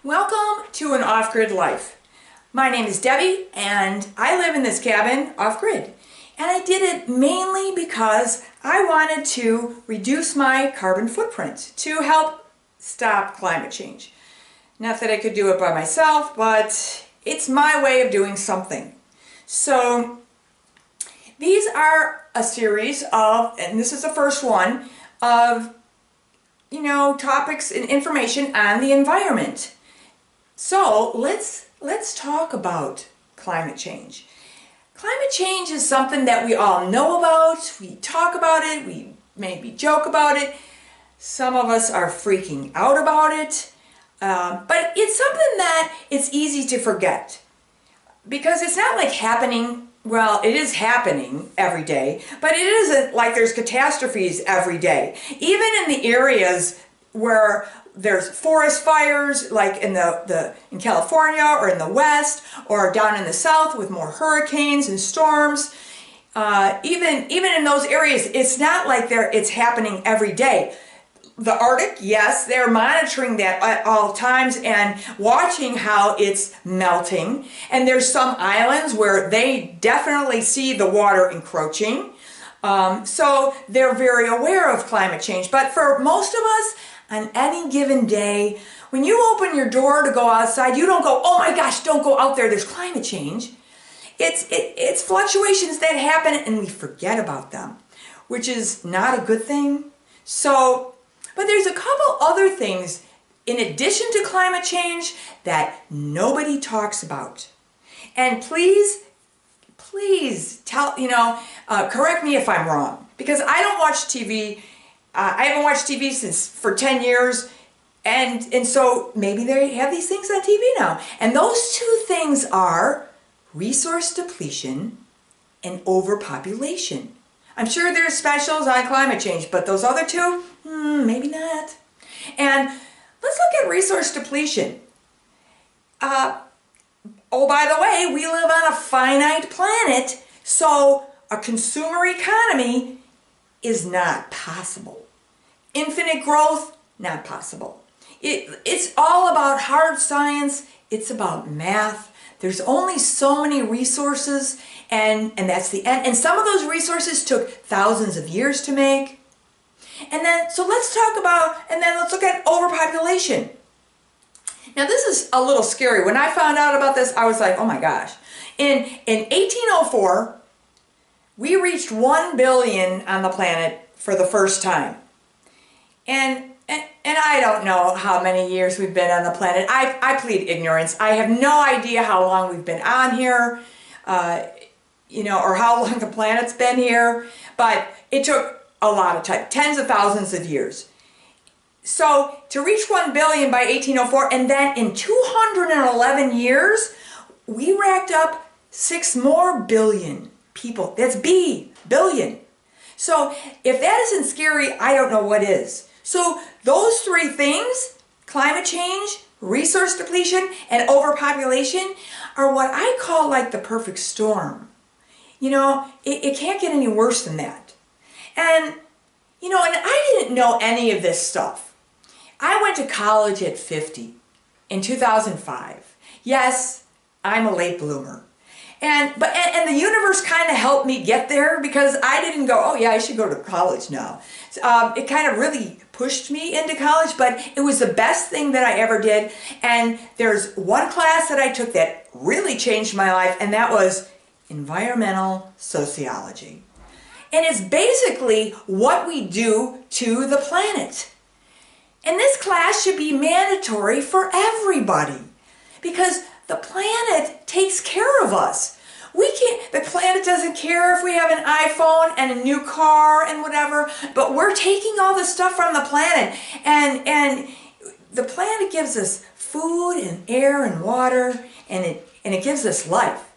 Welcome to an off-grid life. My name is Debbie and I live in this cabin off-grid. And I did it mainly because I wanted to reduce my carbon footprint to help stop climate change. Not that I could do it by myself, but it's my way of doing something. So these are a series of, and this is the first one, of topics and information on the environment. So let's talk about climate change. Climate change is something that we all know about. We talk about it. We maybe joke about it. Some of us are freaking out about it. But it's something that it's easy to forget. Because it's not like happening, well, it is happening every day, but it isn't like there's catastrophes every day. Even in the areas where there's forest fires, like in California or in the West or down in the South with more hurricanes and storms, even in those areas, it's not like it's happening every day. The Arctic, yes, they're monitoring that at all times and watching how it's melting. And there's some islands where they definitely see the water encroaching. So they're very aware of climate change. But for most of us, on any given day, when you open your door to go outside, you don't go, oh my gosh, don't go out there, there's climate change. It's fluctuations that happen and we forget about them, which is not a good thing. But there's a couple other things in addition to climate change that nobody talks about. And please correct me if I'm wrong, because I don't watch TV. I haven't watched TV for 10 years, and so maybe they have these things on TV now. And those two things are resource depletion and overpopulation. I'm sure there's specials on climate change, but those other two, maybe not. And let's look at resource depletion. Oh, by the way, we live on a finite planet, so a consumer economy is not possible. Infinite growth, not possible. It's all about hard science. It's about math. There's only so many resources, and that's the end. And some of those resources took thousands of years to make. So let's look at overpopulation. Now this is a little scary. When I found out about this, I was like, oh my gosh. In 1804, we reached 1 billion on the planet for the first time. And I don't know how many years we've been on the planet. I plead ignorance. I have no idea how long we've been on here, or how long the planet's been here. But it took a lot of time, tens of thousands of years. So to reach 1 billion by 1804, and then in 211 years, we racked up 6 more billion people. That's billion. So if that isn't scary, I don't know what is. So those three things, climate change, resource depletion, and overpopulation, are what I call like the perfect storm. It can't get any worse than that. And I didn't know any of this stuff. I went to college at 50 in 2005. Yes, I'm a late bloomer. And the universe kind of helped me get there, because I didn't go, oh yeah, I should go to college now. It kind of really pushed me into college, but it was the best thing that I ever did. And there's one class that I took that really changed my life, and that was environmental sociology. And it's basically what we do to the planet. And this class should be mandatory for everybody, because the planet takes care of us. The planet doesn't care if we have an iPhone and a new car and whatever, but we're taking all the stuff from the planet. And the planet gives us food and air and water, and it gives us life.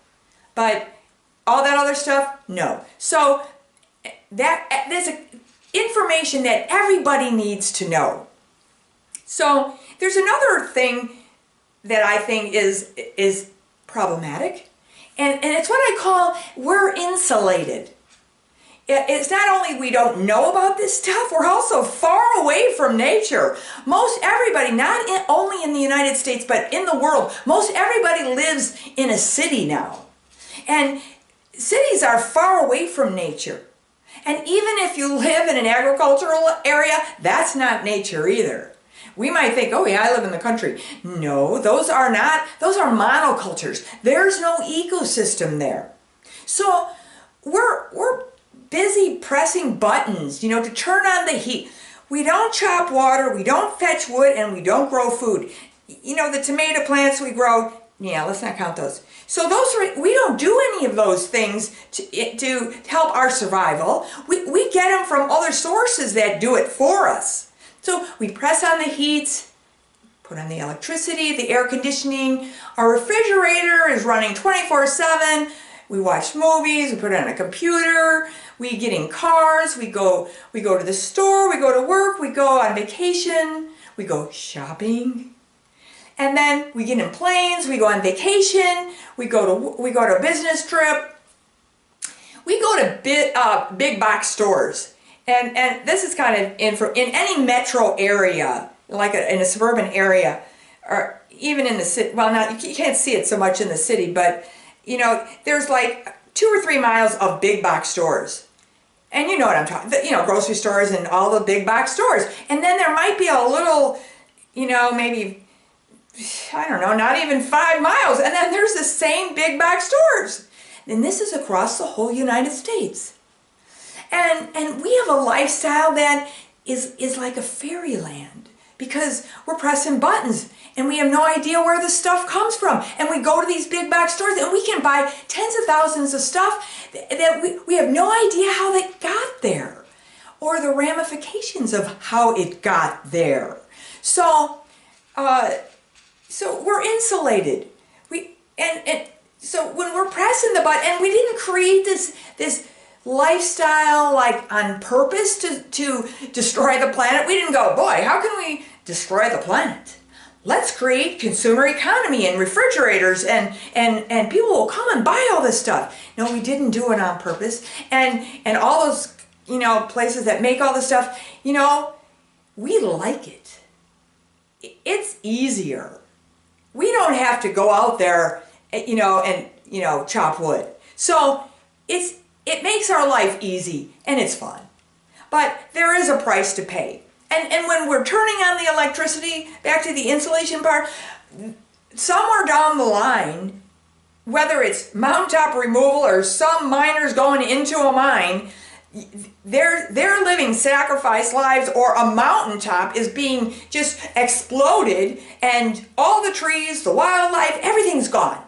But all that other stuff, no. So there's information that everybody needs to know. So there's another thing that I think is problematic, and it's what I call, we're insulated. It's not only we don't know about this stuff, we're also far away away from nature. Most everybody, only in the United States, but in the world, most everybody lives in a city now. And cities are far away from nature. And even if you live in an agricultural area, that's not nature either. We might think, oh yeah, I live in the country. No, those are monocultures. There's no ecosystem there. So we're busy pressing buttons, to turn on the heat. We don't chop water, we don't fetch wood, and we don't grow food. The tomato plants we grow, yeah, let's not count those. So we don't do any of those things to help our survival. We get them from other sources that do it for us. So we press on the heat, put on the electricity, the air conditioning. Our refrigerator is running 24/7. We watch movies, we put it on a computer, we get in cars, we go to the store, we go to work, we go on vacation, we go shopping. And then we get in planes, we go on vacation, we go to a business trip. We go to big box stores. And this is kind of in any metro area, like in a suburban area, or even in the city. Well, you can't see it so much in the city, but there's like 2 or 3 miles of big box stores. And you know what I'm talking, grocery stores and all the big box stores. And then there might be a little, maybe, I don't know, not even 5 miles. And then there's the same big box stores. And this is across the whole United States. And we have a lifestyle that is like a fairyland, because we're pressing buttons and we have no idea where the stuff comes from. And we go to these big box stores and we can buy tens of thousands of stuff that we have no idea how they got there, or the ramifications of how it got there. So we're insulated. So when we're pressing the button, and we didn't create this lifestyle like on purpose to destroy the planet. We didn't go, boy, how can we destroy the planet? Let's create consumer economy and refrigerators and people will come and buy all this stuff. No, we didn't do it on purpose. And all those, places that make all this stuff, we like it. It's easier. We don't have to go out there, and chop wood. So it makes our life easy and it's fun. But there is a price to pay. And when we're turning on the electricity, back to the insulation part, somewhere down the line, whether it's mountaintop removal or some miners going into a mine, they're living sacrifice lives, or a mountaintop is being just exploded and all the trees, the wildlife, everything's gone.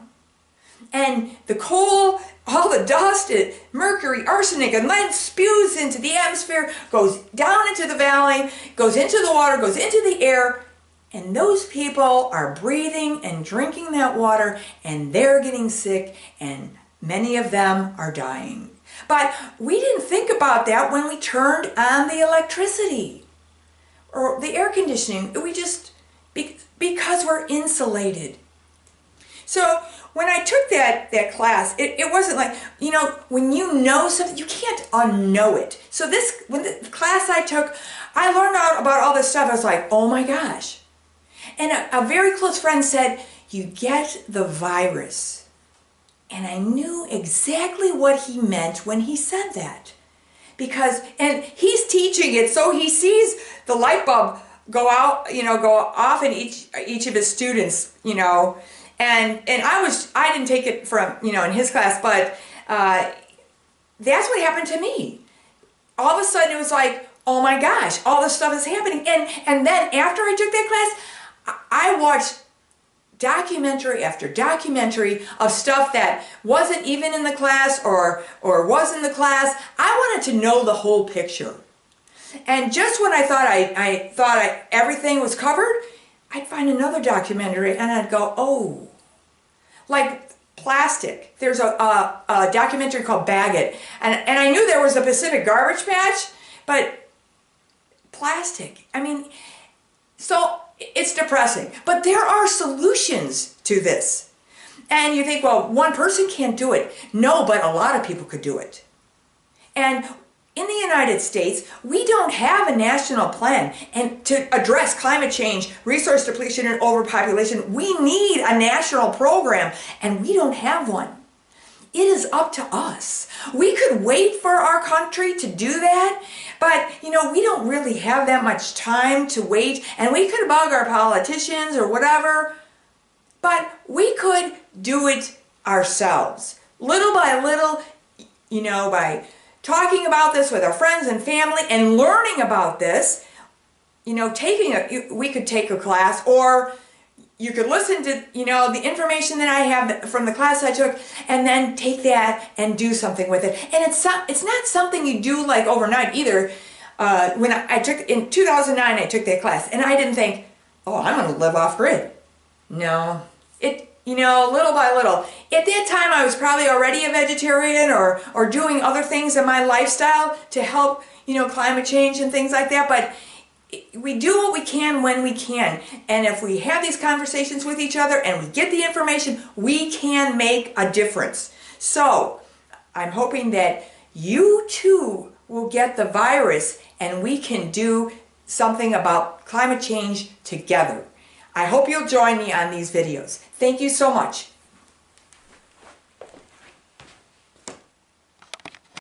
And the coal, all the dust, mercury, arsenic, and lead spews into the atmosphere, goes down into the valley, goes into the water, goes into the air, and those people are breathing and drinking that water, and they're getting sick, and many of them are dying. But we didn't think about that when we turned on the electricity or the air conditioning. We just, because we're insulated. So when I took that class, it wasn't like, when you know something, you can't unknow it. So when the class I took, I learned out about all this stuff. I was like, oh my gosh. And a very close friend said, you get the virus. And I knew exactly what he meant when he said that. And he's teaching it, so he sees the light bulb go off in each of his students, And I didn't take it from, in his class, but that's what happened to me. All of a sudden it was like, oh my gosh, all this stuff is happening. And then after I took that class, I watched documentary after documentary of stuff that wasn't even in the class or was in the class. I wanted to know the whole picture. And just when I thought everything was covered, I'd find another documentary and I'd go, oh, like plastic. There's a documentary called Bag It. And I knew there was a Pacific Garbage Patch, but plastic. So it's depressing. But there are solutions to this. And you think, well, one person can't do it. No, but a lot of people could do it. And in the United States, we don't have a national plan and to address climate change, resource depletion, and overpopulation. We need a national program, and we don't have one. It is up to us. We could wait for our country to do that, but we don't really have that much time to wait, and we could bug our politicians or whatever, but we could do it ourselves. Little by little, by talking about this with our friends and family and learning about this, we could take a class, or you could listen to, the information that I have from the class I took, and then take that and do something with it. And it's not something you do like overnight either. When in 2009, I took that class, and I didn't think, oh, I'm going to live off grid. No, little by little. At that time, I was probably already a vegetarian or doing other things in my lifestyle to help, climate change and things like that. But we do what we can when we can. And if we have these conversations with each other and we get the information, we can make a difference. So I'm hoping that you too will get the virus and we can do something about climate change together. I hope you'll join me on these videos. Thank you so much.